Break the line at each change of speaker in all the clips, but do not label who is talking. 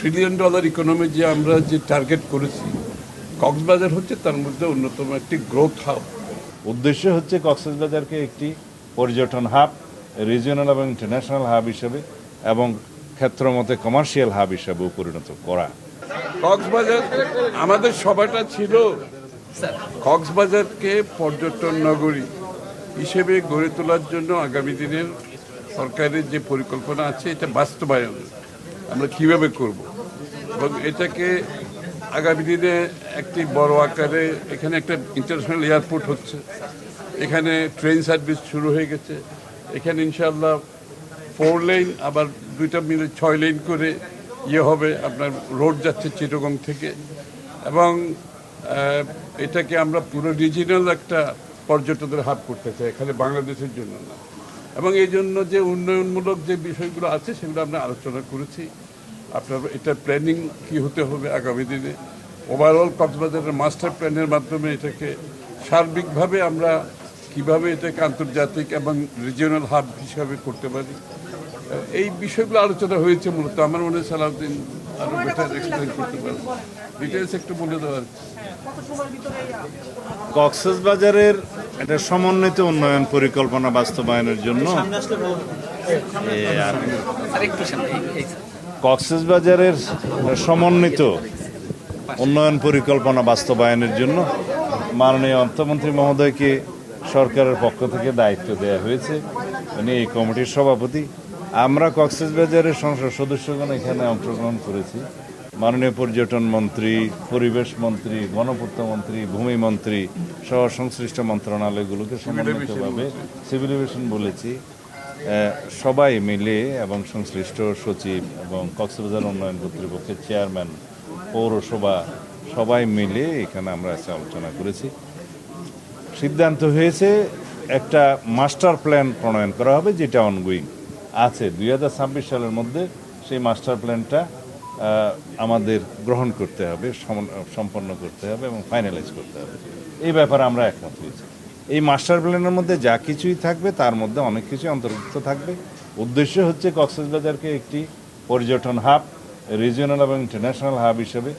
Trillion dollar economy যে আমরা যে টার্গেট করেছি, কক্সবাজার হচ্ছে তার মধ্যে অন্যতম একটি গ্রোথ হাব।
উদ্দেশ্য হচ্ছে কক্সবাজারকে একটি পর্যটন হাব, রিজিওনাল এবং ইন্টারন্যাশনাল হাব হিসেবে এবং ক্ষেত্রমতে কমার্শিয়াল হাব হিসেবেও পরিণত করা।
কক্সবাজার আমাদের সভাটা ছিল কক্সবাজারকে পর্যটন নগরী হিসেবে গড়ে তোলার জন্য আগামী দিনের সরকারের যে পরিকল্পনা আছে এটা বাস্তবায়ন আমরা কিভাবে করব এবং এটাকে আগামী দিনে একটি বড় আকারে এখানে একটা ইন্টারন্যাশনাল এয়ারপোর্ট হচ্ছে, এখানে ট্রেন সার্ভিস শুরু হয়ে গেছে, এখানে ইনশাআল্লাহ 4 লেন আবার 2টা মিলে 6 লেন করে হবে, আপনার রোড যাচ্ছে চিটাগং থেকে, এবং এটাকে আমরা পুরো রিজিনাল একটা পর্যটনের হাব করতে চাই, এখানে বাংলাদেশের জন্য না। এবং এই জন্য যে উন্নয়নমূলক যে বিষয়গুলো আছে সেগুলো আমরা আলোচনা করেছি। আপনার এটা প্ল্যানিং কি হতে হবে আগামী দিনে, ওভারঅল কক্সবাজারের মাস্টার প্ল্যানের মাধ্যমে এটাকে সার্বিকভাবে আমরা কিভাবে এটাকে আন্তর্জাতিক এবং রিজিওনাল হাব হিসাবে করতে পারি, এই বিষয়গুলো আলোচনা হয়েছে। মূলত আমার মনে হয় সালাউদ্দিন আরো বেটার এক্সপ্লেন করতে পারবে, ডিটেলস একটু বলে দেওয়ার।
কক্সবাজারের একটা সমন্বিত উন্নয়ন পরিকল্পনা বাস্তবায়নের জন্য কক্সবাজারের সমন্বিত উন্নয়ন পরিকল্পনা বাস্তবায়নের জন্য মাননীয় অর্থমন্ত্রী মহোদয়কে সরকারের পক্ষ থেকে দায়িত্ব দেওয়া হয়েছে। উনি এই কমিটির সভাপতি। আমরা কক্সবাজারের সংসদ সদস্যগণ এখানে অংশগ্রহণ করেছি। মাননীয় পর্যটন মন্ত্রী, পরিবেশ মন্ত্রী, গণপূর্ত মন্ত্রী, ভূমি মন্ত্রী সহ সংশ্লিষ্ট মন্ত্রণালয়গুলোকে সমন্বিতভাবে সিভিল এভিয়েশন বলেছি, সবাই মিলে এবং সংশ্লিষ্ট সচিব এবং কক্সবাজার উন্নয়ন কর্তৃপক্ষের চেয়ারম্যান, পৌরসভা সবাই মিলে এখানে আমরা আলোচনা করেছি। সিদ্ধান্ত হয়েছে একটা মাস্টার প্ল্যান প্রণয়ন করা হবে, যেটা অনগোয়িং আছে। 2026 সালের মধ্যে সেই মাস্টার প্ল্যানটা আমাদের গ্রহণ করতে হবে, সম্পন্ন করতে হবে এবং ফাইনালাইজ করতে হবে। এই ব্যাপারে আমরা একমত হয়েছি। এই মাস্টার প্ল্যানের মধ্যে যা কিছুই থাকবে তার মধ্যে অনেক কিছুই অন্তর্ভুক্ত থাকবে। উদ্দেশ্য হচ্ছে কক্সবাজারকে একটি পর্যটন হাব, রিজিওনাল এবং ইন্টারন্যাশনাল হাব হিসেবে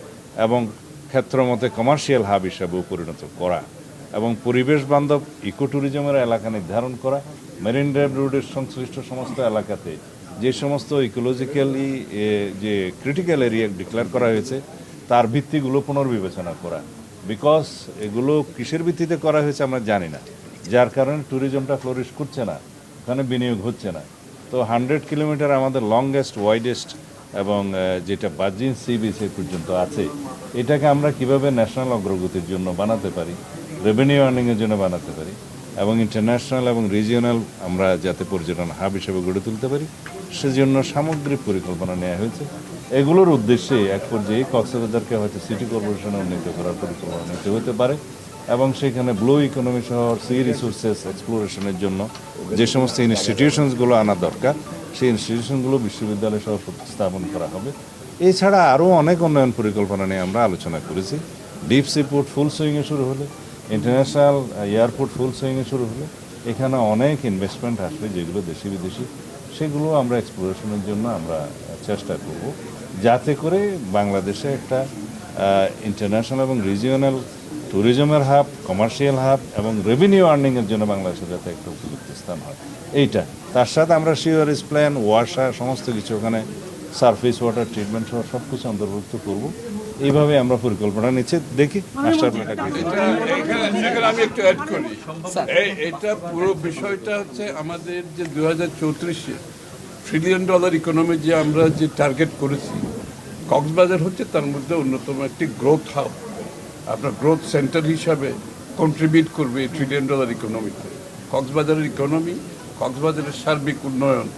এবং ক্ষেত্রমতে কমার্শিয়াল হাব হিসেবেও পরিণত করা এবং পরিবেশ বান্ধব ইকো ট্যুরিজমের এলাকা নির্ধারণ করা। মেরিন ড্রাইভ রোডের সংশ্লিষ্ট সমস্ত এলাকাতে যে সমস্ত ইকোলজিক্যালি যে ক্রিটিক্যাল এরিয়া ডিক্লেয়ার করা হয়েছে তার ভিত্তিগুলো পুনর্বিবেচনা করা। বিকজ এগুলো কিসের ভিত্তিতে করা হয়েছে আমরা জানি না, যার কারণে ট্যুরিজমটা ফ্লোরিশ করছে না, ওখানে বিনিয়োগ হচ্ছে না। তো 100 কিলোমিটার আমাদের লংগেস্ট, ওয়াইডেস্ট এবং যেটা বার্জিন সি বিচ পর্যন্ত আছে, এটাকে আমরা কিভাবে ন্যাশনাল অগ্রগতির জন্য বানাতে পারি, রেভিনিউ আর্নিংয়ের জন্য বানাতে পারি এবং ইন্টারন্যাশনাল এবং রিজিওনাল আমরা যাতে পর্যটন হাব হিসেবে গড়ে তুলতে পারি, সেজন্য সামগ্রিক পরিকল্পনা নেওয়া হয়েছে। এগুলোর উদ্দেশ্যে এক পর্যায়ে কক্সবাজারকে হয়তো সিটি কর্পোরেশনে উন্নীত করার পরিকল্পনা নিতে হতে পারে এবং সেখানে ব্লু ইকোনমি সহ সি রিসোর্সেস এক্সপ্লোরেশনের জন্য যে সমস্ত ইনস্টিটিউশনসগুলো আনা দরকার সেই ইনস্টিটিউশনগুলো বিশ্ববিদ্যালয় সহ স্থাপন করা হবে। এছাড়া আরও অনেক উন্নয়ন পরিকল্পনা নিয়ে আমরা আলোচনা করেছি। ডিপ সি পোর্ট ফুল সুইংয়ে শুরু হলে, ইন্টারন্যাশনাল এয়ারপোর্ট ফুল সুইংয়ে শুরু হলে এখানে অনেক ইনভেস্টমেন্ট আসবে, যেগুলো দেশি বিদেশি, সেগুলো আমরা এক্সপ্লোরেশনের জন্য আমরা চেষ্টা করব, যাতে করে বাংলাদেশে একটা ইন্টারন্যাশনাল এবং রিজিওনাল ট্যুরিজমের হাব, কমার্শিয়াল হাব এবং রেভিনিউ আর্নিংয়ের জন্য বাংলাদেশের যাতে একটা উপযুক্ত স্থান হয়। এইটা তার সাথে আমরা সিওয়ারেজ প্ল্যান, ওয়াসা সমস্ত কিছু, ওখানে সারফেস ওয়াটার ট্রিটমেন্ট সহ সব কিছু অন্তর্ভুক্ত করব। এইভাবে আমরা পরিকল্পনা নিচ্ছি। দেখি মাস্টার প্ল্যানটা
আমি একটু অ্যাড করি। এটা পুরো বিষয়টা হচ্ছে আমাদের যে 2034 ট্রিলিয়ন ডলার ইকোনমি যে আমরা যে টার্গেট করেছি, কক্সবাজার হচ্ছে তার মধ্যে অন্যতম একটি গ্রোথ হাব, আপনার গ্রোথ সেন্টার হিসাবে কন্ট্রিবিউট করবে এই ট্রিলিয়ন ডলার ইকোনমিতে। কক্সবাজারের ইকোনমি, কক্সবাজারের সার্বিক উন্নয়ন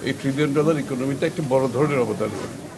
এই ট্রিলিয়ন ডলার ইকোনমিতে একটি বড় ধরনের অবদান রাখবে।